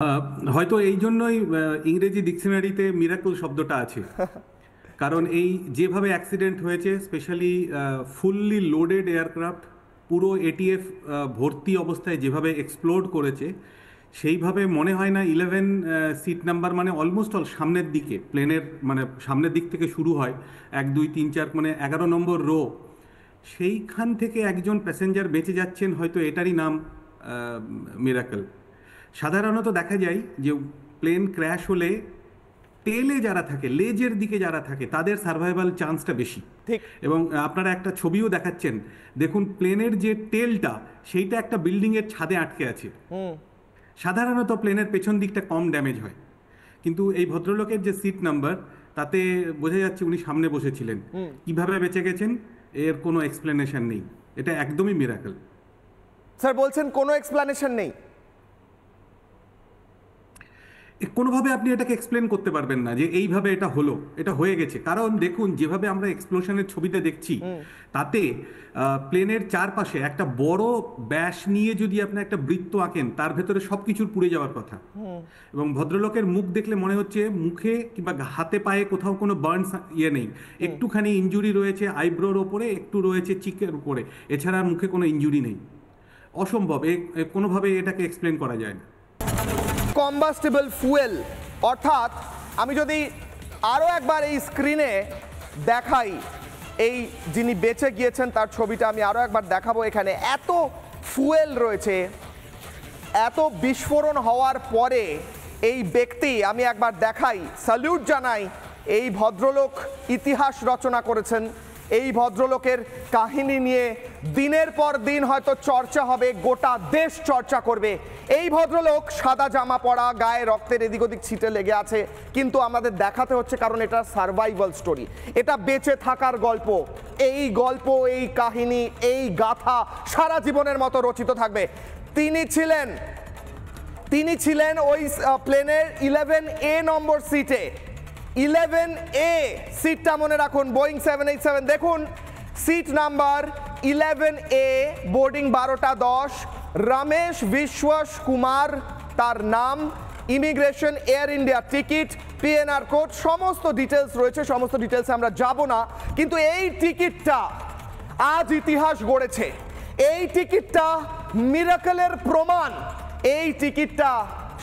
আহ, হয়তো এই জন্যই ইংরেজি ডিকশনারিতে মিরাকল শব্দটা আছে। কারণ এই যেভাবে অ্যাক্সিডেন্ট হয়েছে, স্পেশালি ফুললি লোডেড এয়ারক্রাফট, পুরো এটিএফ ভর্তি অবস্থায় যেভাবে এক্সপ্লোড করেছে, সেইভাবে মনে হয় না 11 সিট নাম্বার, মানে অলমোস্ট অল সামনের দিকে প্লেনের, মানে সামনের দিক থেকে শুরু হয় 1 2 3 4, মানে 11 নম্বর রো, সেইখান থেকে একজন প্যাসেঞ্জার বেঁচে যাচ্ছেন, হয়তো এটারই নাম মিরাকল। সাধারণত দেখা যায় যে প্লেন ক্র্যাশ হলে টেলে যারা থাকে, লেজের দিকে যারা থাকে, তাদের সার্ভাইভাল চান্সটা বেশি। ঠিক। এবং আপনারা একটা ছবিও দেখাচ্ছেন, দেখুন প্লেনের যে টেলটা, সেইটা একটা বিল্ডিংয়ের ছাদে আটকে আছে। সাধারণত প্লেনের পেছন দিকটা কম ড্যামেজ হয়, কিন্তু এই ভদ্রলোকের যে সিট নাম্বার, তাতে বোঝা যাচ্ছে উনি সামনে বসেছিলেন। কিভাবে বেঁচে গেছেন এর কোনো এক্সপ্লেনেশন নেই, এটা একদমই মিরাকল। স্যার বলছেন কোনো এক্সপ্লানেশন নেই? কোনোভাবে আপনি এটাকে এক্সপ্লেন করতে পারবেন না যে এইভাবে এটা হলো, এটা হয়ে গেছে। কারণ দেখুন, যেভাবে আমরা এক্সপ্লোশনের ছবিতে দেখছি, তাতে প্লেনের চারপাশে একটা বড় ব্যাস নিয়ে যদি আপনি একটা বৃত্ত আঁকেন, তার ভেতরে সব কিছুর পুড়ে যাওয়ার কথা। এবং ভদ্রলোকের মুখ দেখলে মনে হচ্ছে মুখে কিংবা হাতে পায়ে কোথাও কোনো বার্নস ইয়ে নেই, একটুখানি ইনজুরি রয়েছে আইব্রোর ওপরে, একটু রয়েছে চিকের উপরে, এছাড়া মুখে কোনো ইনজুরি নেই। অসম্ভব, কোনোভাবে এটাকে এক্সপ্লেন করা যায় না। কম্বাস্টেবল ফুয়েল, অর্থাৎ আমি যদি আরও একবার এই স্ক্রিনে দেখাই, এই যিনি বেঁচে গিয়েছেন তার ছবিটা আমি আরও একবার দেখাবো। এখানে এত ফুয়েল রয়েছে, এত বিস্ফোরণ হওয়ার পরে এই ব্যক্তি, আমি একবার দেখাই, স্যালিউট জানাই, এই ভদ্রলোক ইতিহাস রচনা করেছেন। এই ভদ্রলোকের কাহিনী নিয়ে দিনের পর দিন হয়তো চর্চা হবে, গোটা দেশ চর্চা করবে। এই ভদ্রলোক সাদা জামা পরা, গায়ে রক্তের এদিক ওদিক ছিটে লেগে আছে, কিন্তু আমাদের দেখাতে হচ্ছে কারণ এটা সার্ভাইভাল স্টোরি, এটা বেঁচে থাকার গল্প। এই গল্প, এই কাহিনী, এই গাথা সারা জীবনের মতো রচিত থাকবে। তিনি ছিলেন ওই প্লেনের 11A নম্বর সিটে। 11A সিটটা মনে রাখুন, বোয়িং 787। দেখুন সিট নাম্বার 11A, বোর্ডিং 12টা 10। রমেশ বিশ্বাস কুমার তার নাম, immigration Air India ticket, PNR code, সমস্ত ডিটেলস রয়েছে। সমস্ত ডিটেলসে আমরা যাব না, কিন্তু এই টিকিটটা আজ ইতিহাস গড়েছে। এই টিকিটটা মিরাকলের প্রমাণ। এই টিকিটটা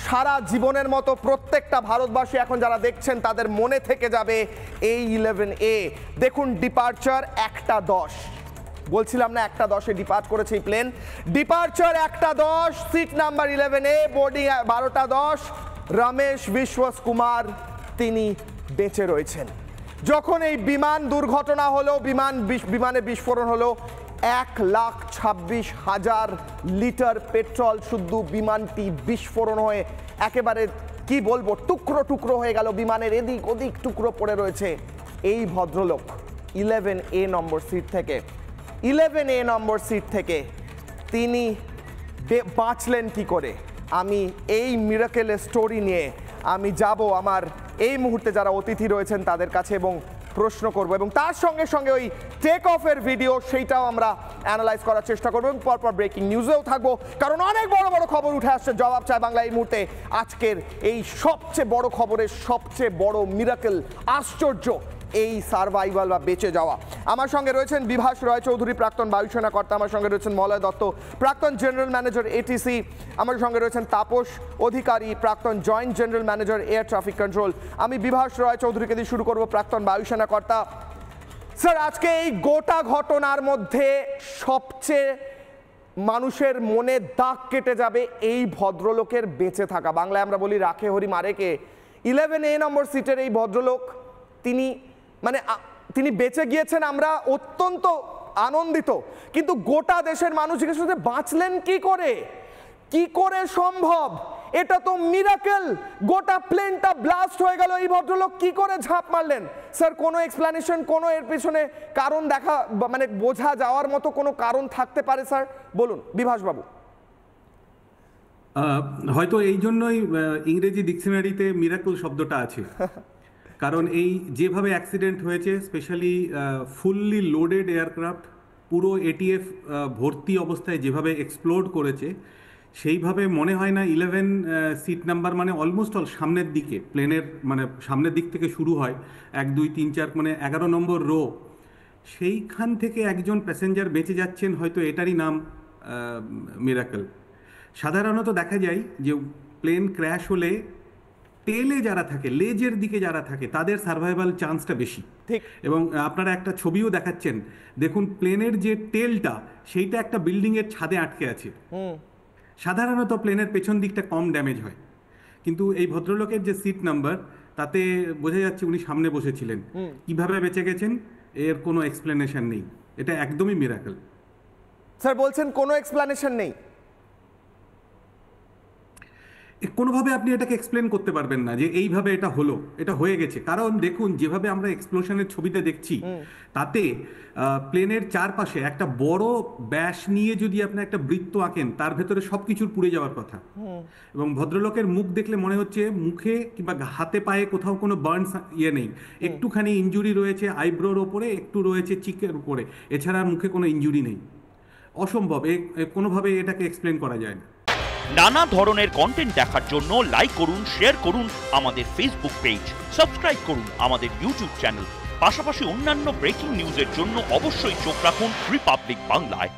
সারা জীবনের মতো প্রত্যেকটা ভারতবাসী এখন যারা দেখছেন তাদের মনে থেকে যাবে এই 11A। দেখুন ডিপার্চার 1টা 10, বলছিলাম না 1টা 10-এ ডিপার্ট করেছে এই প্লেন। ডিপার্চার 1টা 10, সিট নাম্বার 11A, বোর্ডিং 12টা 10। রমেশ বিশ্বাস কুমার তিনি বেঁচে রয়েছেন। যখন এই বিমান দুর্ঘটনা হলো, বিমানে বিস্ফোরণ হলো, 1,26,000 লিটার পেট্রোল শুদ্ধ বিমানটি বিস্ফোরণ হয়ে একেবারে কি বলবো, টুকরো টুকরো হয়ে গেল। বিমানের এদিক ওদিক টুকরো পড়ে রয়েছে। এই ভদ্রলোক 11A নম্বর সিট থেকে তিনি বাঁচলেন কি করে? আমি এই মিরাকেলের স্টোরি নিয়ে আমি যাব আমার এই মুহূর্তে যারা অতিথি রয়েছেন তাদের কাছে এবং প্রশ্ন করব, এবং তার সঙ্গে সঙ্গে ওই টেক অফের ভিডিও সেইটাও আমরা অ্যানালাইজ করার চেষ্টা করবো, এবং পরপর ব্রেকিং নিউজেও থাকবো, কারণ অনেক বড় বড় খবর উঠে আসছে। জবাব চায় বাংলা এই মুহূর্তে আজকের এই সবচেয়ে বড় খবরের সবচেয়ে বড় মিরাকেল, আশ্চর্য এই সার্ভাইভাল বা বেঁচে যাওয়া। আমার সঙ্গে রয়েছেন বিভাস রায়চৌধুরী, প্রাক্তন বায়ুসেনা কর্তা। আমার সঙ্গে রয়েছেন মলয় দত্ত, প্রাক্তন জেনারেল ম্যানেজার এটিসি। আমার সঙ্গে রয়েছেন তাপস অধিকারী, প্রাক্তন joint general manager air traffic control. আমি বিভাস রায়চৌধুরীকে দিয়ে শুরু করব, প্রাক্তন বায়ুসেনা কর্তা। স্যার, আজকে এই গোটা ঘটনার মধ্যে সবচেয়ে মানুষের মনে দাগ কেটে যাবে এই ভদ্রলোকের বেঁচে থাকা। বাংলায় আমরা বলি রাখে হরি মারে কে। 11A নম্বর সিটের এই ভদ্রলোক, তিনি বেঁচে গিয়েছেন, আমরা অত্যন্ত আনন্দিত, কিন্তু গোটা দেশের মানুষ জিজ্ঞেস করছে বাঁচলেন কি করে, কি করে সম্ভব? এটা তো মিরাকেল। গোটা প্লেনটা ব্লাস্ট হয়ে গেল, এই ভদ্রলোক কি করে ঝাঁপ মারলেন? স্যার, কোনো এক্সপ্লানেশন, কোনো এর পিছনে কারণ দেখা, মানে বোঝা যাওয়ার মতো কোনো কারণ থাকতে পারে? স্যার বলুন বিভাসবাবু। হয়তো এই জন্যই ইংরেজি ডিকশনারিতে মিরাকল শব্দটা আছে। কারণ এই যেভাবে অ্যাক্সিডেন্ট হয়েছে, স্পেশালি ফুললি লোডেড এয়ারক্রাফট, পুরো এটিএফ ভর্তি অবস্থায় যেভাবে এক্সপ্লোড করেছে, সেইভাবে মনে হয় না 11 সিট নাম্বার মানে অলমোস্ট অল সামনের দিকে প্লেনের, মানে সামনের দিক থেকে শুরু হয় 1 2 3 4 মানে 11 নম্বর রো, সেইখান থেকে একজন প্যাসেঞ্জার বেঁচে যাচ্ছেন, হয়তো এটারই নাম মিরাকল। সাধারণত দেখা যায় যে প্লেন ক্র্যাশ হলে টেলে যারা থাকে, লেজের দিকে যারা থাকে, তাদের সার্ভাইভাল চান্সটা বেশি। ঠিক। এবং আপনারা একটা ছবিও দেখাচ্ছেন, দেখুন প্লেনের যে টেলটা সেইটা একটা বিল্ডিংয়ের ছাদে আটকে আছে। সাধারণত প্লেনের পেছন দিকটা কম ড্যামেজ হয়, কিন্তু এই ভদ্রলোকের যে সিট নাম্বার তাতে বোঝা যাচ্ছে উনি সামনে বসেছিলেন। কিভাবে বেঁচে গেছেন এর কোনো এক্সপ্লেনেশন নেই, এটা একদমই মিরাকল। স্যার বলছেন কোনো এক্সপ্লানেশন নেই? কোনোভাবে আপনি এটাকে এক্সপ্লেন করতে পারবেন না যে এইভাবে এটা হলো, এটা হয়ে গেছে। কারণ দেখুন যেভাবে আমরা এক্সপ্লোশনের ছবিটা দেখছি, তাতে প্লেনের চারপাশে একটা বড় ব্যাস নিয়ে যদি আপনি একটা বৃত্ত আঁকেন, তার ভেতরে সব কিছুর পুড়ে যাওয়ার কথা। এবং ভদ্রলোকের মুখ দেখলে মনে হচ্ছে মুখে কিংবা হাতে পায়ে কোথাও কোনো বার্নস ইয়ে নেই, একটুখানি ইনজুরি রয়েছে আইব্রোর ওপরে, একটু রয়েছে চিকের উপরে, এছাড়া মুখে কোনো ইনজুরি নেই। অসম্ভব, কোনোভাবে এটাকে এক্সপ্লেন করা যায় না। নানা ধরনের কন্টেন্ট দেখার জন্য লাইক করুন, শেয়ার করুন আমাদের ফেসবুক পেজ, সাবস্ক্রাইব করুন আমাদের ইউটিউব চ্যানেল। পাশাপাশি অন্যান্য ব্রেকিং নিউজের জন্য অবশ্যই চোখ রাখুন রিপাবলিক বাংলায়।